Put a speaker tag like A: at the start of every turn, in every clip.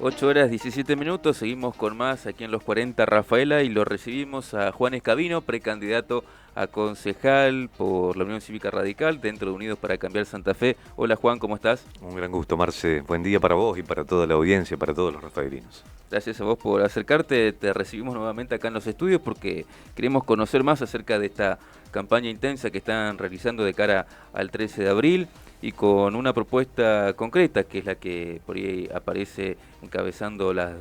A: 8 horas 17 minutos, seguimos con más aquí en los 40 Rafaela y lo recibimos a Juan Escabino, precandidato a concejal por la Unión Cívica Radical dentro de Unidos para Cambiar Santa Fe. Hola Juan, ¿cómo estás?
B: Un gran gusto, Marce. Buen día para vos y para toda la audiencia, para todos los rafaelinos.
A: Gracias a vos por acercarte, te recibimos nuevamente acá en los estudios porque queremos conocer más acerca de esta campaña intensa que están realizando de cara al 13 de abril y con una propuesta concreta que es la que por ahí aparece encabezando las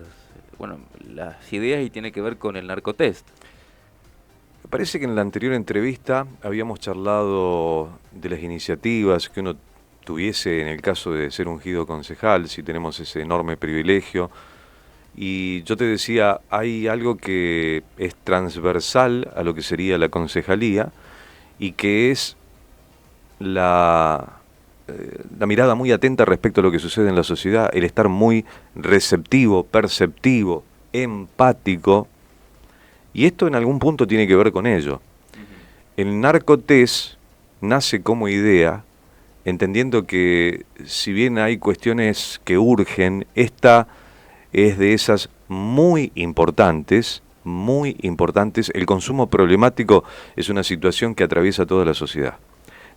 A: ideas y tiene que ver con el narcotest.
B: Me parece que en la anterior entrevista habíamos charlado de las iniciativas que uno tuviese en el caso de ser ungido concejal, si tenemos ese enorme privilegio. Y yo te decía, hay algo que es transversal a lo que sería la concejalía y que es la mirada muy atenta respecto a lo que sucede en la sociedad, el estar muy receptivo, perceptivo, empático, y esto en algún punto tiene que ver con ello. El narcotest nace como idea, entendiendo que si bien hay cuestiones que urgen, esta es de esas muy importantes, el consumo problemático es una situación que atraviesa toda la sociedad.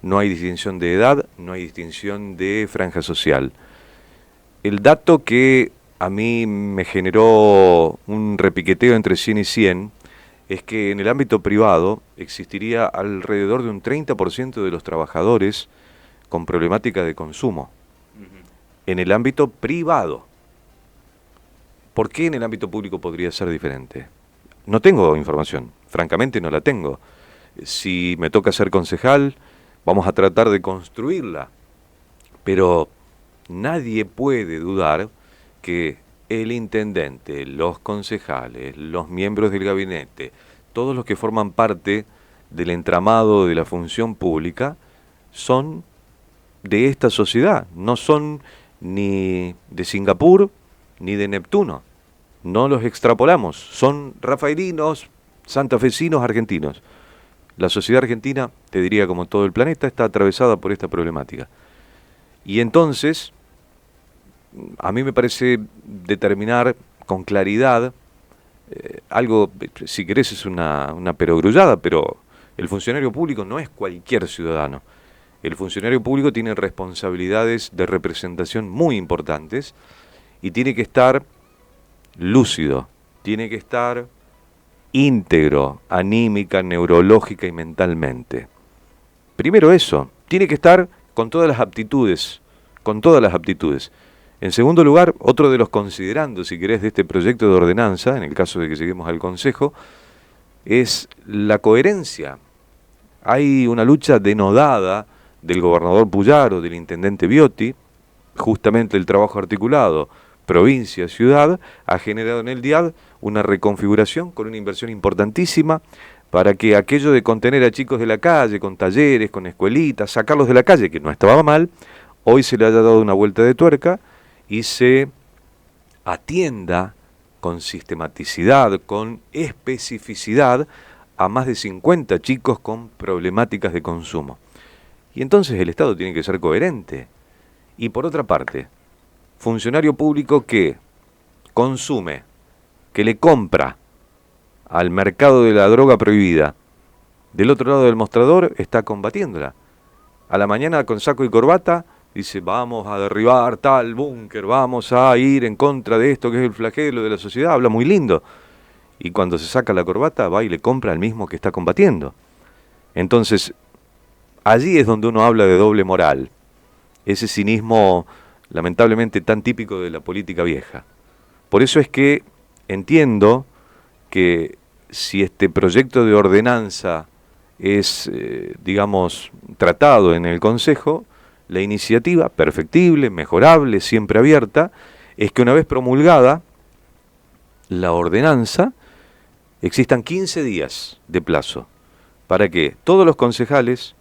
B: No hay distinción de edad, no hay distinción de franja social. El dato que a mí me generó un repiqueteo entre 100 y 100 es que en el ámbito privado existiría alrededor de un 30% de los trabajadores con problemática de consumo. En el ámbito privado. ¿Por qué en el ámbito público podría ser diferente? No tengo información, francamente no la tengo. Si me toca ser concejal, vamos a tratar de construirla, pero nadie puede dudar que el intendente, los concejales, los miembros del gabinete, todos los que forman parte del entramado de la función pública, son de esta sociedad, no son ni de Singapur ni de Neptuno, no los extrapolamos, son rafaelinos, santafesinos, argentinos. La sociedad argentina, te diría como todo el planeta, está atravesada por esta problemática. Y entonces, a mí me parece determinar con claridad algo, si querés es una perogrullada, pero el funcionario público no es cualquier ciudadano. El funcionario público tiene responsabilidades de representación muy importantes y tiene que estar lúcido, tiene que estar íntegro, anímica, neurológica y mentalmente. Primero eso, tiene que estar con todas las aptitudes, con todas las aptitudes. En segundo lugar, otro de los considerandos, si querés, de este proyecto de ordenanza, en el caso de que lleguemos al Consejo, es la coherencia. Hay una lucha denodada del gobernador Puyaro, del intendente Biotti, justamente el trabajo articulado provincia, ciudad, ha generado en el DIAD una reconfiguración con una inversión importantísima para que aquello de contener a chicos de la calle, con talleres, con escuelitas, sacarlos de la calle, que no estaba mal, hoy se le haya dado una vuelta de tuerca y se atienda con sistematicidad, con especificidad a más de 50 chicos con problemáticas de consumo. Y entonces el Estado tiene que ser coherente. Y por otra parte, funcionario público que consume, que le compra al mercado de la droga prohibida, del otro lado del mostrador está combatiéndola. A la mañana con saco y corbata dice, vamos a derribar tal búnker, vamos a ir en contra de esto que es el flagelo de la sociedad, habla muy lindo. Y cuando se saca la corbata va y le compra al mismo que está combatiendo. Entonces, allí es donde uno habla de doble moral, ese cinismo lamentablemente tan típico de la política vieja. Por eso es que entiendo que si este proyecto de ordenanza es, digamos, tratado en el Consejo, la iniciativa, perfectible, mejorable, siempre abierta, es que una vez promulgada la ordenanza, existan 15 días de plazo para que todos los concejales,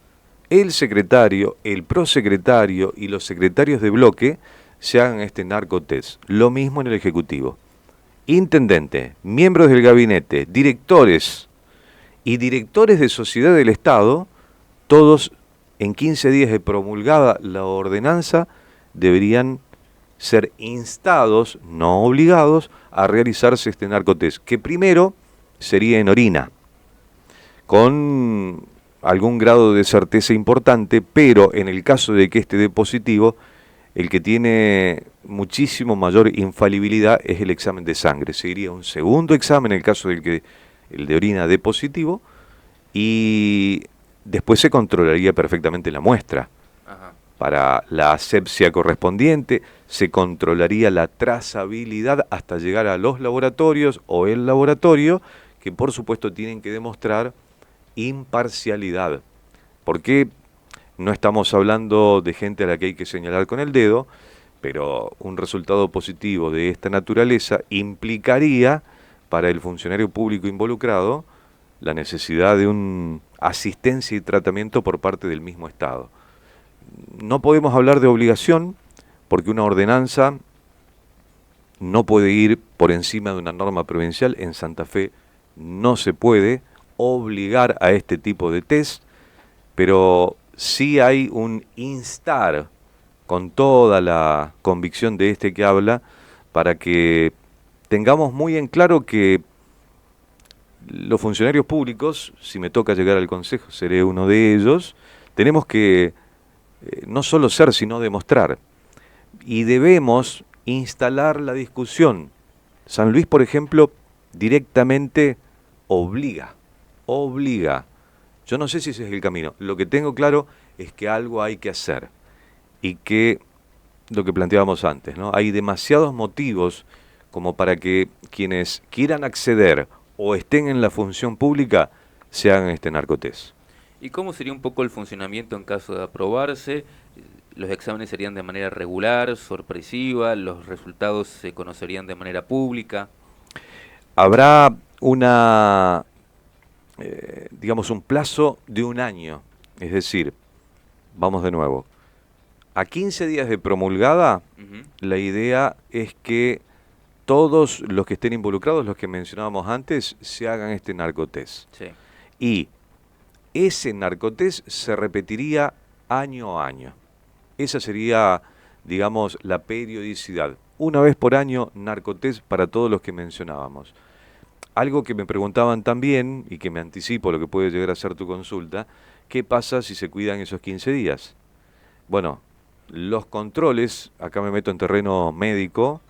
B: el secretario, el prosecretario y los secretarios de bloque se hagan este narcotest. Lo mismo en el Ejecutivo. Intendente, miembros del gabinete, directores y directores de sociedad del Estado, todos en 15 días de promulgada la ordenanza deberían ser instados, no obligados, a realizarse este narcotest, que primero sería en orina, con algún grado de certeza importante, pero en el caso de que este dé positivo, el que tiene muchísimo mayor infalibilidad es el examen de sangre. Seguiría un segundo examen en el caso del que el de orina dé positivo y después se controlaría perfectamente la muestra.
A: Ajá.
B: Para la asepsia correspondiente, se controlaría la trazabilidad hasta llegar a los laboratorios o el laboratorio, que por supuesto tienen que demostrar imparcialidad. Porque no estamos hablando de gente a la que hay que señalar con el dedo, pero un resultado positivo de esta naturaleza implicaría para el funcionario público involucrado la necesidad de una asistencia y tratamiento por parte del mismo Estado. No podemos hablar de obligación porque una ordenanza no puede ir por encima de una norma provincial. En Santa Fe no se puede obligar a este tipo de test, pero sí hay un instar con toda la convicción de este que habla para que tengamos muy en claro que los funcionarios públicos, si me toca llegar al Consejo, seré uno de ellos, tenemos que no solo ser, sino demostrar. Y debemos instalar la discusión. San Luis, por ejemplo, directamente obliga. Yo no sé si ese es el camino. Lo que tengo claro es que algo hay que hacer. Y que, lo que planteábamos antes, ¿no? Hay demasiados motivos como para que quienes quieran acceder o estén en la función pública se hagan este narcotest.
A: ¿Y cómo sería un poco el funcionamiento en caso de aprobarse? Los exámenes serían de manera regular, sorpresiva, los resultados se conocerían de manera pública.
B: Habrá una, digamos, un plazo de un año. Es decir, vamos de nuevo, a 15 días de promulgada, la idea es que todos los que estén involucrados, los que mencionábamos antes, se hagan este narcotest.
A: Sí.
B: Y ese narcotest se repetiría año a año. Esa sería, digamos, la periodicidad. Una vez por año, narcotest para todos los que mencionábamos. Algo que me preguntaban también, y que me anticipo lo que puede llegar a ser tu consulta, ¿qué pasa si se cuidan esos 15 días? Bueno, los controles, acá me meto en terreno médico,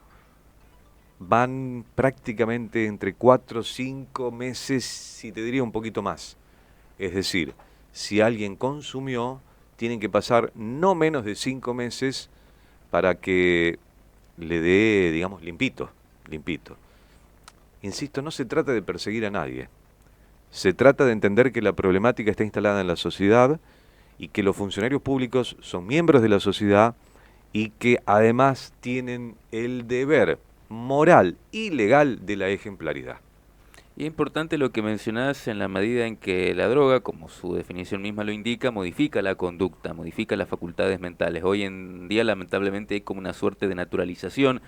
B: van prácticamente entre 4 o 5 meses, y te diría un poquito más. Es decir, si alguien consumió, tienen que pasar no menos de 5 meses para que le dé, digamos, limpito. Insisto, no se trata de perseguir a nadie. Se trata de entender que la problemática está instalada en la sociedad y que los funcionarios públicos son miembros de la sociedad y que además tienen el deber moral y legal de la ejemplaridad.
A: Y es importante lo que mencionás en la medida en que la droga, como su definición misma lo indica, modifica la conducta, modifica las facultades mentales. Hoy en día lamentablemente hay como una suerte de naturalización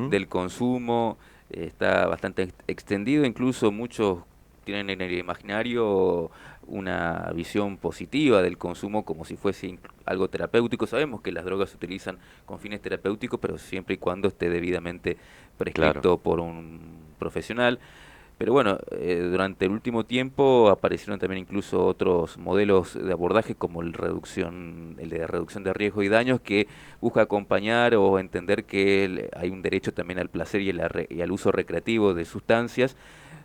A: del consumo, está bastante extendido, incluso muchos tienen en el imaginario una visión positiva del consumo como si fuese algo terapéutico. Sabemos que las drogas se utilizan con fines terapéuticos, pero siempre y cuando esté debidamente prescrito por un profesional. Pero bueno, durante el último tiempo aparecieron también incluso otros modelos de abordaje como el de reducción de riesgo y daños, que busca acompañar o entender que hay un derecho también al placer y al uso recreativo de sustancias.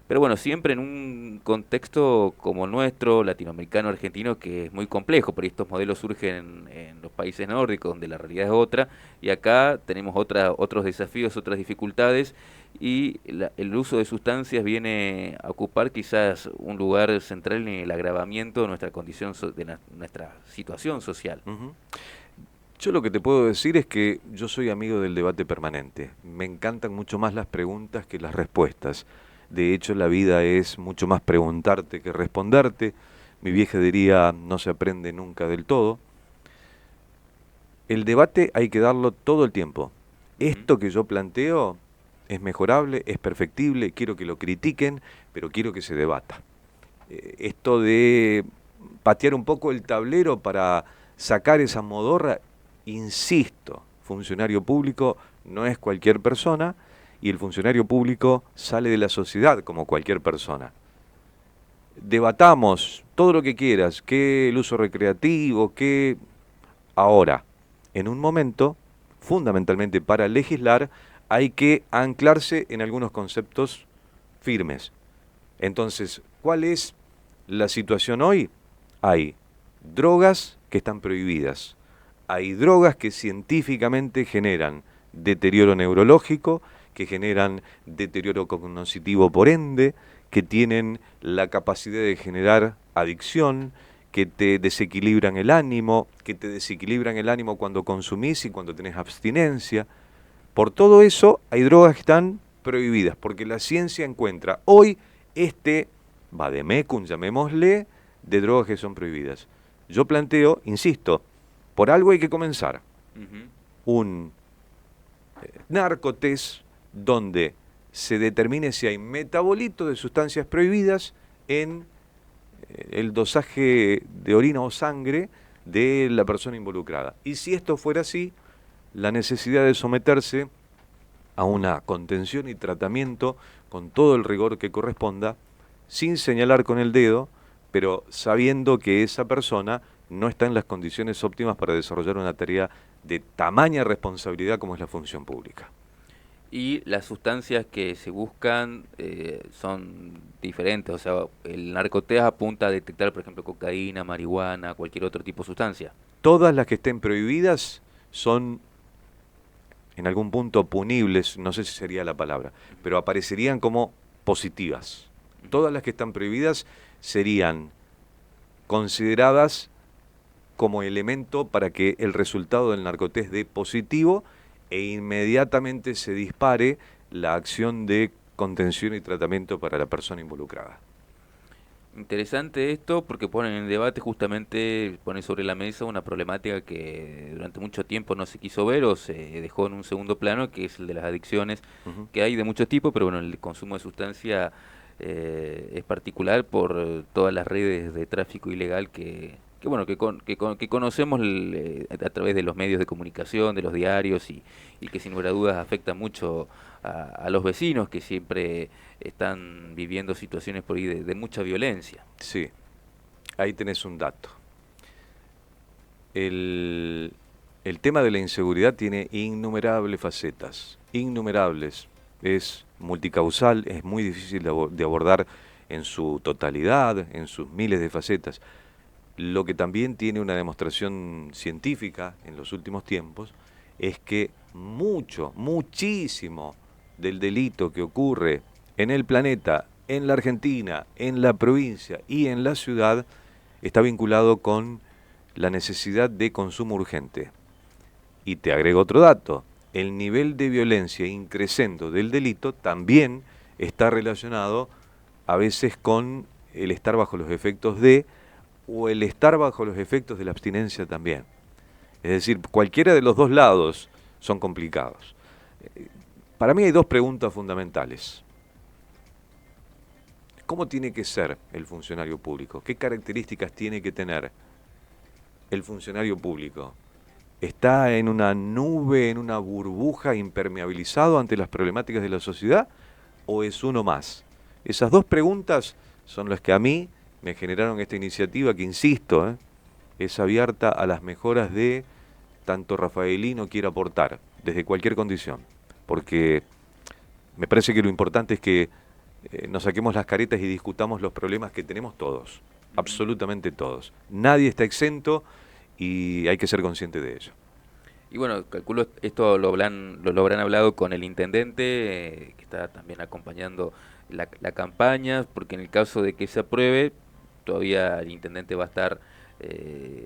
A: Pero bueno, siempre en un contexto como el nuestro, latinoamericano, argentino, que es muy complejo, porque estos modelos surgen en los países nórdicos, donde la realidad es otra, y acá tenemos otros desafíos, otras dificultades, y el uso de sustancias viene a ocupar quizás un lugar central en el agravamiento de nuestra condición, de nuestra situación social.
B: Yo lo que te puedo decir es que yo soy amigo del debate permanente. Me encantan mucho más las preguntas que las respuestas. De hecho, la vida es mucho más preguntarte que responderte. Mi vieja diría, no se aprende nunca del todo. El debate hay que darlo todo el tiempo. Esto que yo planteo es mejorable, es perfectible, quiero que lo critiquen, pero quiero que se debata. Esto de patear un poco el tablero para sacar esa modorra, insisto, funcionario público no es cualquier persona y el funcionario público sale de la sociedad como cualquier persona. Debatamos todo lo que quieras, que el uso recreativo, que ahora, en un momento, fundamentalmente para legislar, hay que anclarse en algunos conceptos firmes. Entonces, ¿cuál es la situación hoy? Hay drogas que están prohibidas, hay drogas que científicamente generan deterioro neurológico, que generan deterioro cognitivo por ende, que tienen la capacidad de generar adicción, que te desequilibran el ánimo, cuando consumís y cuando tenés abstinencia. Por todo eso hay drogas que están prohibidas, porque la ciencia encuentra hoy este vademecum, llamémosle, de drogas que son prohibidas. Yo planteo, insisto, por algo hay que comenzar. Un narcotest donde se determine si hay metabolito de sustancias prohibidas en el dosaje de orina o sangre de la persona involucrada. Y si esto fuera así, la necesidad de someterse a una contención y tratamiento con todo el rigor que corresponda, sin señalar con el dedo, pero sabiendo que esa persona no está en las condiciones óptimas para desarrollar una tarea de tamaña responsabilidad como es la función pública.
A: Y las sustancias que se buscan son diferentes, o sea, el narcotest apunta a detectar, por ejemplo, cocaína, marihuana, cualquier otro tipo de sustancia.
B: Todas las que estén prohibidas son en algún punto punibles, no sé si sería la palabra, pero aparecerían como positivas. Todas las que están prohibidas serían consideradas como elemento para que el resultado del narcotest dé positivo e inmediatamente se dispare la acción de contención y tratamiento para la persona involucrada.
A: Interesante esto porque pone en debate justamente, pone sobre la mesa una problemática que durante mucho tiempo no se quiso ver o se dejó en un segundo plano, que es el de las adicciones, que hay de muchos tipos, pero bueno, el consumo de sustancia es particular por todas las redes de tráfico ilegal que conocemos a través de los medios de comunicación, de los diarios y que sin lugar a dudas afecta mucho a los vecinos que siempre están viviendo situaciones por ahí de mucha violencia.
B: Sí, ahí tenés un dato. El tema de la inseguridad tiene innumerables facetas, innumerables. Es multicausal, es muy difícil de abordar en su totalidad, en sus miles de facetas. Lo que también tiene una demostración científica en los últimos tiempos es que muchísimo del delito que ocurre en el planeta, en la Argentina, en la provincia y en la ciudad, está vinculado con la necesidad de consumo urgente. Y te agrego otro dato, el nivel de violencia increciendo del delito también está relacionado a veces con el estar bajo los efectos o el estar bajo los efectos de la abstinencia también. Es decir, cualquiera de los dos lados son complicados. Para mí hay dos preguntas fundamentales. ¿Cómo tiene que ser el funcionario público? ¿Qué características tiene que tener el funcionario público? ¿Está en una nube, en una burbuja, impermeabilizado ante las problemáticas de la sociedad? ¿O es uno más? Esas dos preguntas son las que a mí me generaron esta iniciativa que, insisto, es abierta a las mejoras de tanto Rafaelino quiera aportar, desde cualquier condición. Porque me parece que lo importante es que nos saquemos las caretas y discutamos los problemas que tenemos todos, absolutamente todos. Nadie está exento y hay que ser consciente de ello.
A: Y bueno, calculo esto lo habrán hablado con el intendente, que está también acompañando la campaña, porque en el caso de que se apruebe, todavía el intendente va a estar,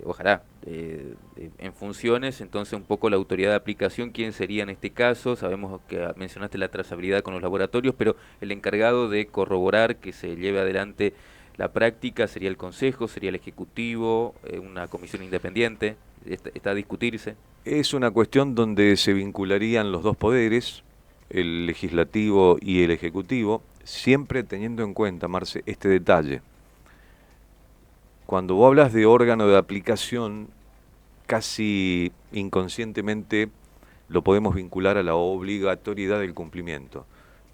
A: ojalá, en funciones. Entonces un poco la autoridad de aplicación, ¿quién sería en este caso? Sabemos que mencionaste la trazabilidad con los laboratorios, pero el encargado de corroborar que se lleve adelante la práctica sería el Consejo, sería el Ejecutivo, una comisión independiente. ¿Está a discutirse?
B: Es una cuestión donde se vincularían los dos poderes, el legislativo y el ejecutivo, siempre teniendo en cuenta, Marce, este detalle. Cuando vos hablas de órgano de aplicación, casi inconscientemente lo podemos vincular a la obligatoriedad del cumplimiento.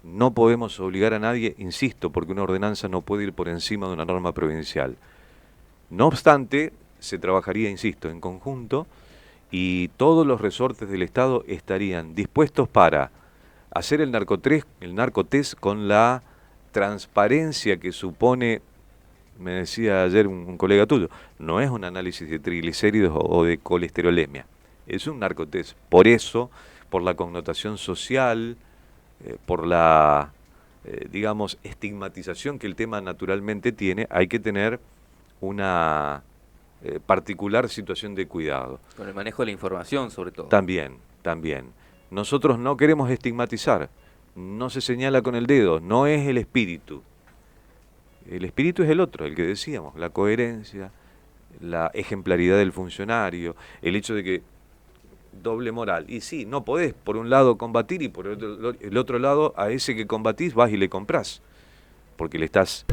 B: No podemos obligar a nadie, insisto, porque una ordenanza no puede ir por encima de una norma provincial. No obstante, se trabajaría, insisto, en conjunto y todos los resortes del Estado estarían dispuestos para hacer el narcotest con la transparencia que supone, me decía ayer un colega tuyo, no es un análisis de triglicéridos o de colesterolemia, es un narcotest. Por eso, por la connotación social, por la, digamos, estigmatización que el tema naturalmente tiene, hay que tener una particular situación de cuidado.
A: Con el manejo de la información, sobre todo.
B: También, también. Nosotros no queremos estigmatizar, no se señala con el dedo, no es el espíritu. El espíritu es el otro, el que decíamos, la coherencia, la ejemplaridad del funcionario, el hecho de que doble moral. Y sí, no podés por un lado combatir y por el otro lado a ese que combatís vas y le comprás, porque le estás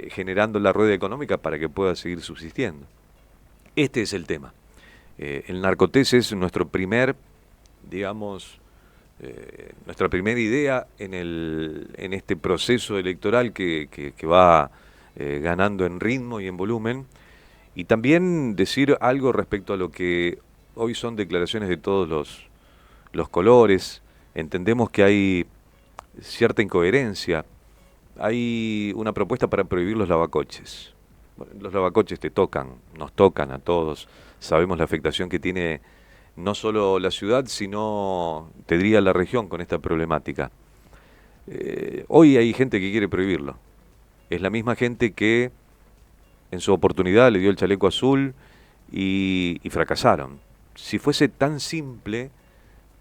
B: generando la rueda económica para que pueda seguir subsistiendo. Este es el tema. El narcotés es nuestro primer, digamos, nuestra primera idea en este proceso electoral que va ganando en ritmo y en volumen. Y también decir algo respecto a lo que hoy son declaraciones de todos los colores. Entendemos que hay cierta incoherencia. Hay una propuesta para prohibir los lavacoches. Bueno, los lavacoches nos tocan a todos. Sabemos la afectación que tiene no solo la ciudad, sino, te diría, la región con esta problemática. Hoy hay gente que quiere prohibirlo. Es la misma gente que en su oportunidad le dio el chaleco azul y fracasaron. Si fuese tan simple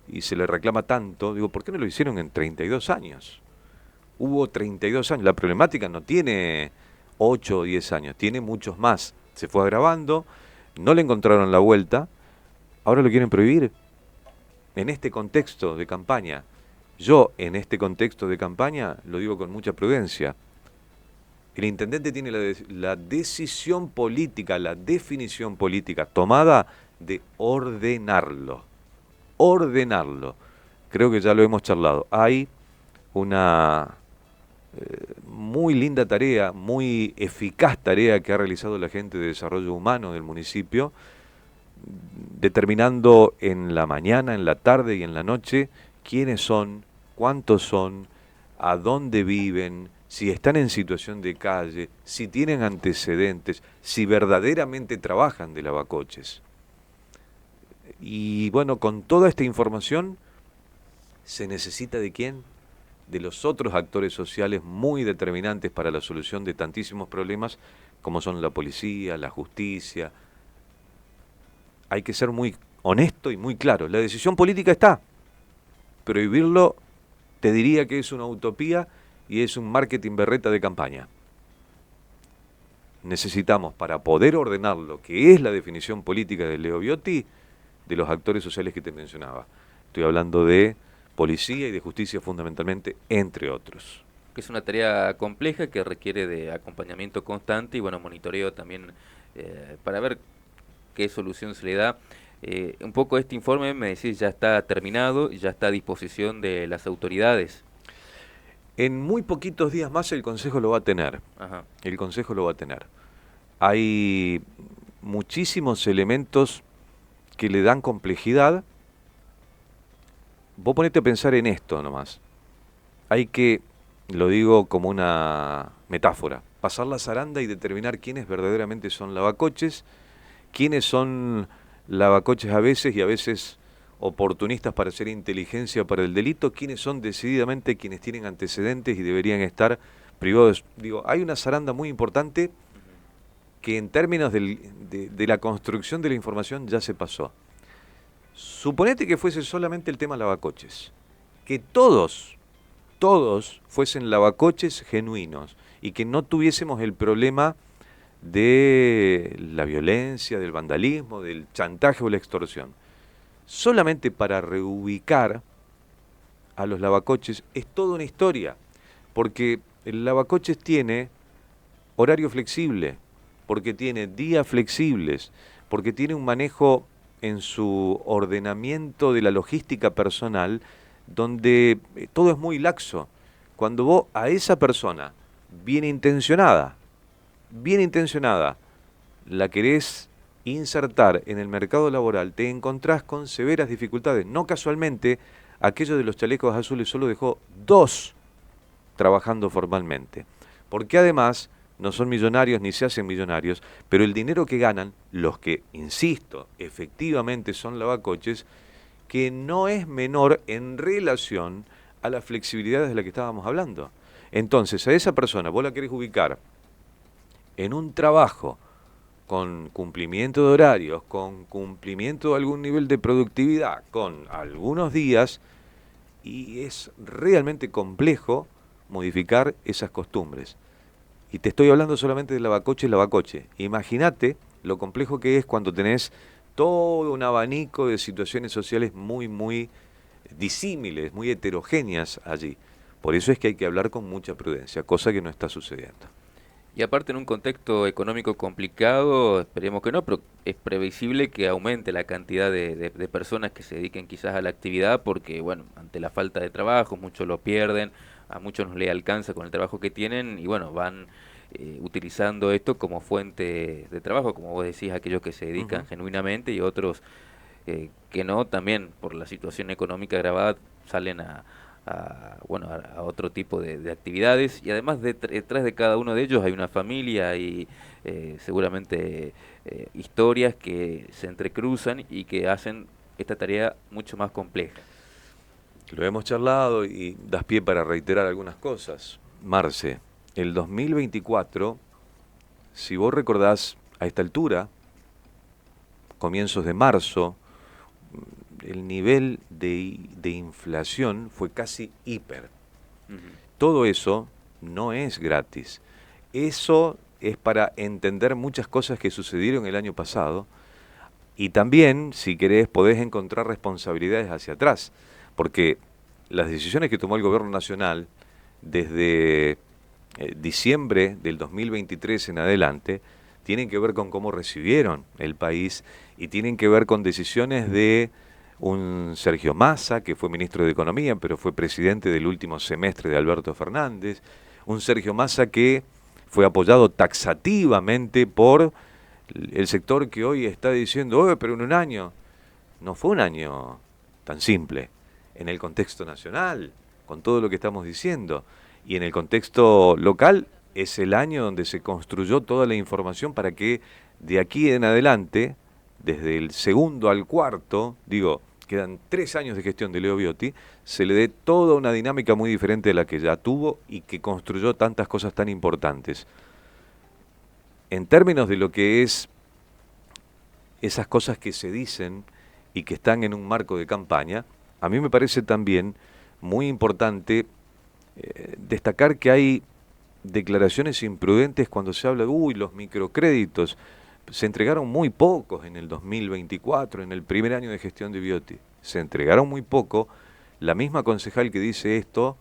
B: y se le reclama tanto, digo, ¿por qué no lo hicieron en 32 años? Hubo 32 años. La problemática no tiene 8 o 10 años, tiene muchos más. Se fue agravando, no le encontraron la vuelta, ahora lo quieren prohibir. En este contexto de campaña, yo en este contexto de campaña lo digo con mucha prudencia. El intendente tiene la decisión política, la definición política tomada de ordenarlo. Ordenarlo. Creo que ya lo hemos charlado. Hay una muy linda tarea, muy eficaz tarea que ha realizado la gente de desarrollo humano del municipio, determinando en la mañana, en la tarde y en la noche quiénes son, cuántos son, a dónde viven, si están en situación de calle, si tienen antecedentes, si verdaderamente trabajan de lavacoches. Y bueno, con toda esta información, ¿se necesita de quién? De los otros actores sociales muy determinantes para la solución de tantísimos problemas, como son la policía, la justicia. Hay que ser muy honesto y muy claro. La decisión política está. Prohibirlo, te diría que es una utopía y es un marketing berreta de campaña. Necesitamos, para poder ordenar lo que es la definición política de Leo Biotti, de los actores sociales que te mencionaba. Estoy hablando de policía y de justicia fundamentalmente, entre otros.
A: Que es una tarea compleja que requiere de acompañamiento constante y bueno, monitoreo también para ver qué solución se le da. Un poco este informe, me decís, ya está terminado y ya está a disposición de las autoridades.
B: En muy poquitos días más el Consejo lo va a tener.
A: Ajá.
B: El Consejo lo va a tener. Hay muchísimos elementos que le dan complejidad. Vos ponete a pensar en esto nomás. Hay que, lo digo como una metáfora, pasar la zaranda y determinar quiénes verdaderamente son lavacoches, quiénes son lavacoches a veces y a veces oportunistas para hacer inteligencia para el delito, quiénes son decididamente quienes tienen antecedentes y deberían estar privados. Digo, hay una zaranda muy importante que en términos de la construcción de la información ya se pasó. Suponete que fuese solamente el tema lavacoches, que todos fuesen lavacoches genuinos y que no tuviésemos el problema de la violencia, del vandalismo, del chantaje o la extorsión. Solamente para reubicar a los lavacoches es toda una historia, porque el lavacoches tiene horario flexible, porque tiene días flexibles, porque tiene un manejo en su ordenamiento de la logística personal, donde todo es muy laxo. Cuando vos a esa persona bien intencionada, la querés insertar en el mercado laboral, te encontrás con severas dificultades. No casualmente, aquello de los chalecos azules solo dejó 2 trabajando formalmente. Porque además no son millonarios ni se hacen millonarios, pero el dinero que ganan, los que, insisto, efectivamente son lavacoches, que no es menor en relación a las flexibilidades de las que estábamos hablando. Entonces, a esa persona vos la querés ubicar en un trabajo con cumplimiento de horarios, con cumplimiento de algún nivel de productividad, con algunos días, y es realmente complejo modificar esas costumbres. Y te estoy hablando solamente de lavacoche. Imagínate lo complejo que es cuando tenés todo un abanico de situaciones sociales muy disímiles, muy heterogéneas allí. Por eso es que hay que hablar con mucha prudencia, cosa que no está sucediendo.
A: Y aparte en un contexto económico complicado, esperemos que no, pero es previsible que aumente la cantidad de personas que se dediquen quizás a la actividad porque, bueno, ante la falta de trabajo, muchos lo pierden, a muchos no les alcanza con el trabajo que tienen y, bueno, van utilizando esto como fuente de trabajo, como vos decís, aquellos que se dedican genuinamente y otros que no, también por la situación económica agravada salen bueno, a otro tipo de actividades y además detrás de cada uno de ellos hay una familia y seguramente historias que se entrecruzan y que hacen esta tarea mucho más compleja.
B: Lo hemos charlado y das pie para reiterar algunas cosas. Marce, el 2024, si vos recordás a esta altura, comienzos de marzo, el nivel de inflación fue casi hiper. Todo eso no es gratis. Eso es para entender muchas cosas que sucedieron el año pasado y también, si querés, podés encontrar responsabilidades hacia atrás, porque las decisiones que tomó el gobierno nacional desde diciembre del 2023 en adelante tienen que ver con cómo recibieron el país y tienen que ver con decisiones de un Sergio Massa, que fue ministro de Economía, pero fue presidente del último semestre de Alberto Fernández, un Sergio Massa que fue apoyado taxativamente por el sector que hoy está diciendo, oye, pero en un año, no fue un año tan simple, en el contexto nacional, con todo lo que estamos diciendo, y en el contexto local es el año donde se construyó toda la información para que de aquí en adelante, desde el segundo al cuarto, digo, quedan 3 años de gestión de Leo Biotti, se le dé toda una dinámica muy diferente de la que ya tuvo y que construyó tantas cosas tan importantes. En términos de lo que es esas cosas que se dicen y que están en un marco de campaña, a mí me parece también muy importante destacar que hay declaraciones imprudentes cuando se habla de, los microcréditos. Se entregaron muy pocos en el 2024, en el primer año de gestión de Biotti. Se entregaron muy poco. La misma concejal que dice esto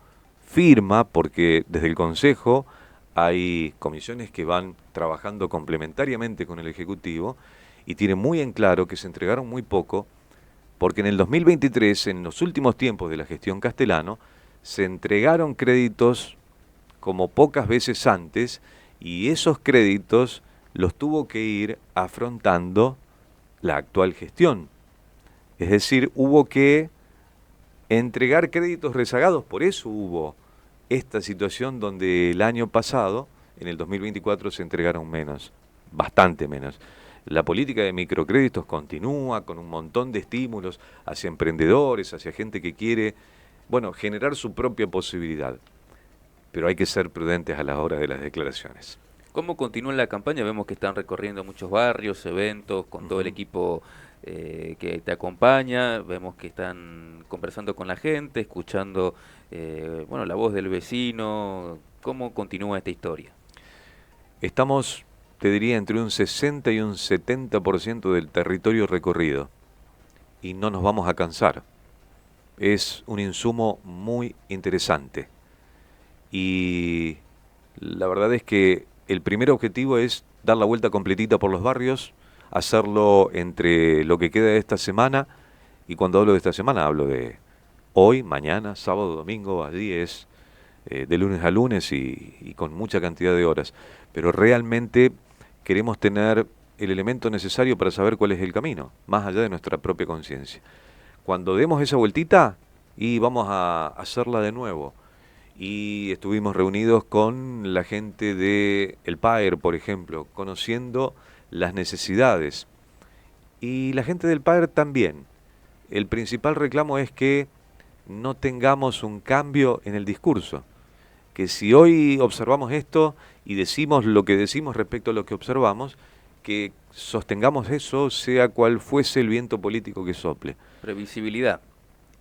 B: firma, porque desde el Consejo hay comisiones que van trabajando complementariamente con el Ejecutivo, y tiene muy en claro que se entregaron muy poco, porque en el 2023, en los últimos tiempos de la gestión Castellano, se entregaron créditos como pocas veces antes, y esos créditos los tuvo que ir afrontando la actual gestión. Es decir, hubo que entregar créditos rezagados, por eso hubo esta situación donde el año pasado, en el 2024, se entregaron menos, bastante menos. La política de microcréditos continúa con un montón de estímulos hacia emprendedores, hacia gente que quiere, bueno, generar su propia posibilidad. Pero hay que ser prudentes a la hora de las declaraciones.
A: ¿Cómo continúa la campaña? Vemos que están recorriendo muchos barrios, eventos, con todo el equipo que te acompaña. Vemos que están conversando con la gente, escuchando bueno, la voz del vecino. ¿Cómo continúa esta historia?
B: Estamos, te diría, entre un 60 y un 70% del territorio recorrido. Y no nos vamos a cansar. Es un insumo muy interesante. Y la verdad es que el primer objetivo es dar la vuelta completita por los barrios, hacerlo entre lo que queda de esta semana, y cuando hablo de esta semana hablo de hoy, mañana, sábado, domingo, allí es de lunes a lunes y con mucha cantidad de horas. Pero realmente queremos tener el elemento necesario para saber cuál es el camino, más allá de nuestra propia conciencia. Cuando demos esa vueltita, y vamos a hacerla de nuevo. Y estuvimos reunidos con la gente de El PAER, por ejemplo, conociendo las necesidades. Y la gente del PAER también. El principal reclamo es que no tengamos un cambio en el discurso. Que si hoy observamos esto y decimos lo que decimos respecto a lo que observamos, que sostengamos eso sea cual fuese el viento político que sople.
A: Previsibilidad.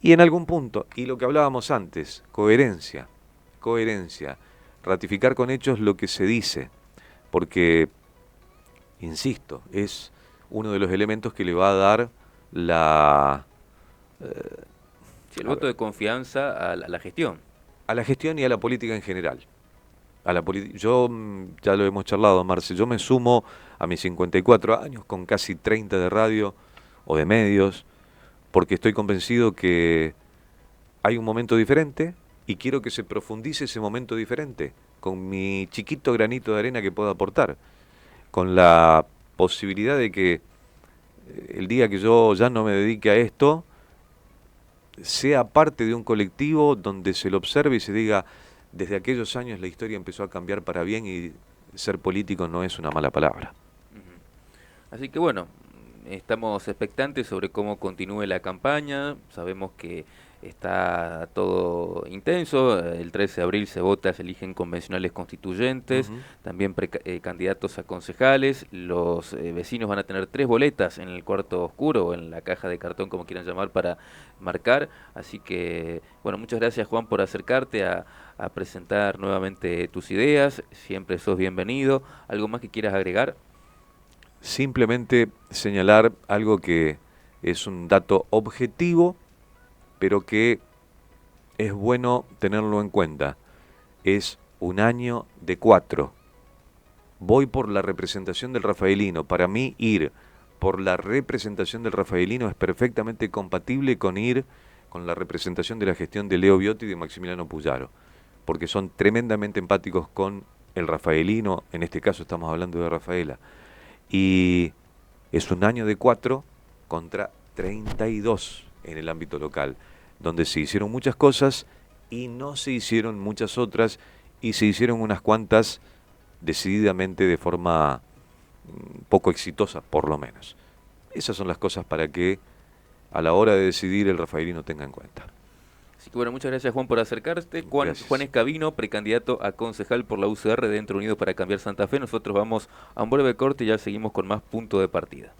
B: Y en algún punto, y lo que hablábamos antes, coherencia, ratificar con hechos lo que se dice, porque, insisto, es uno de los elementos que le va a dar
A: El voto de confianza a la gestión.
B: a la gestión y a la política en general. Yo, ya lo hemos charlado, Marce, yo me sumo a mis 54 años con casi 30 de radio o de medios, porque estoy convencido que hay un momento diferente y quiero que se profundice ese momento diferente, con mi chiquito granito de arena que pueda aportar, con la posibilidad de que el día que yo ya no me dedique a esto, sea parte de un colectivo donde se lo observe y se diga, desde aquellos años la historia empezó a cambiar para bien y ser político no es una mala palabra.
A: Así que bueno, estamos expectantes sobre cómo continúe la campaña. Sabemos que está todo intenso. El 13 de abril se vota, se eligen convencionales constituyentes, también candidatos a concejales. Los vecinos van a tener 3 boletas en el cuarto oscuro o en la caja de cartón, como quieran llamar, para marcar. Así que, bueno, muchas gracias, Juan, por acercarte a presentar nuevamente tus ideas. Siempre sos bienvenido. ¿Algo más que quieras agregar?
B: Simplemente señalar algo que es un dato objetivo, pero que es bueno tenerlo en cuenta. Es un año de 4. Voy por la representación del rafaelino. Para mí, ir por la representación del rafaelino es perfectamente compatible con ir con la representación de la gestión de Leo Biotti y de Maximiliano Puyaro, porque son tremendamente empáticos con el rafaelino. En este caso estamos hablando de Rafaela. Y es un año de 4 contra 32 en el ámbito local, donde se hicieron muchas cosas y no se hicieron muchas otras, y se hicieron unas cuantas decididamente de forma poco exitosa, por lo menos. Esas son las cosas para que a la hora de decidir el rafaelino tenga en cuenta.
A: Así que bueno, muchas gracias, Juan, por acercarte. Juan Escabino, precandidato a concejal por la UCR de Entre Unidos para Cambiar Santa Fe. Nosotros vamos a un breve corte y ya seguimos con más Punto de Partida.